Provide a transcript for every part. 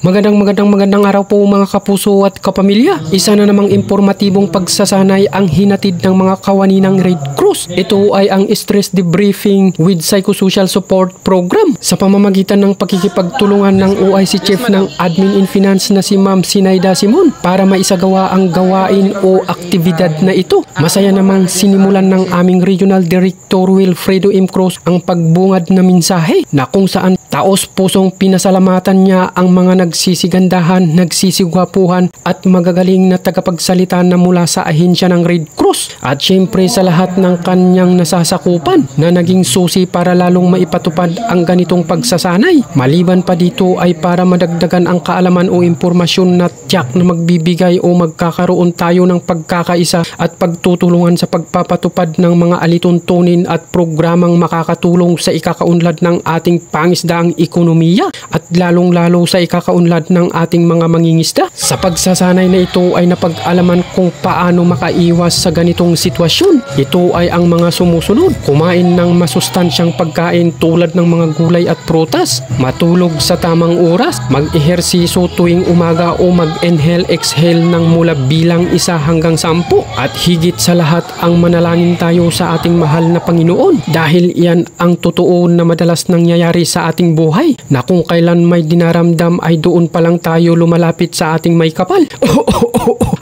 Magandang araw po mga kapuso at kapamilya. Isa na namang impormatibong pagsasanay ang hinatid ng mga kawani ng Red Cross. Ito ay ang Stress Debriefing with Psychosocial Support Program sa pamamagitan ng pakikipagtulungan ng OIC Chief ng Admin in Finance na si Ma'am Sinaida Simon para maisagawa ang gawain o aktibidad na ito. Masaya namang sinimulan ng aming Regional Director Wilfredo M. Cruz ang pagbungad na mensahe na kung saan taos pusong pinasalamatan niya ang mga nagsisigandahan, nagsisigwapuhan at magagaling na tagapagsalita na mula sa ahensya ng Red Cross at syempre sa lahat ng kanyang nasasakupan na naging susi para lalong maipatupad ang ganitong pagsasanay. Maliban pa dito ay para madagdagan ang kaalaman o impormasyon na tiyak na magbibigay o magkakaroon tayo ng pagkakaisa at pagtutulungan sa pagpapatupad ng mga alituntunin at programang makakatulong sa ikakaunlad ng ating pangisdaang ekonomiya at lalong-lalo sa ikakaunlad ng ating mga mangingisda. Sa pagsasanay na ito ay napag-alaman kung paano makaiwas sa ganitong sitwasyon. Ito ay ang mga sumusunod: kumain ng masustansyang pagkain tulad ng mga gulay at prutas, matulog sa tamang oras, mag-ehersisyo tuwing umaga o mag-inhale-exhale ng mula bilang 1 hanggang 10 at higit sa lahat ang manalangin tayo sa ating mahal na Panginoon dahil iyan ang totoo na madalas nangyayari sa ating buhay na kung kailan may dinaramdam ay doon pa lang tayo lumalapit sa ating may kapal.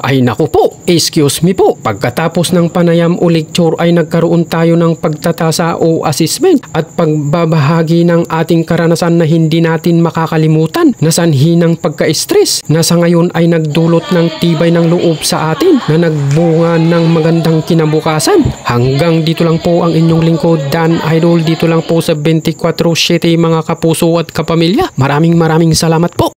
Ay naku po, excuse me po. Pagkatapos ng panayam o lecture ay nagkaroon tayo ng pagtatasa o assessment at pagbabahagi ng ating karanasan na hindi natin makakalimutan na sanhi ng pagka-stress na sa ngayon ay nagdulot ng tibay ng loob sa atin na nagbunga ng magandang kinabukasan. Hanggang dito lang po ang inyong lingkod Dan Idol, dito lang po sa 24/7 mga kapuso at kapamilya. Maraming salamat po.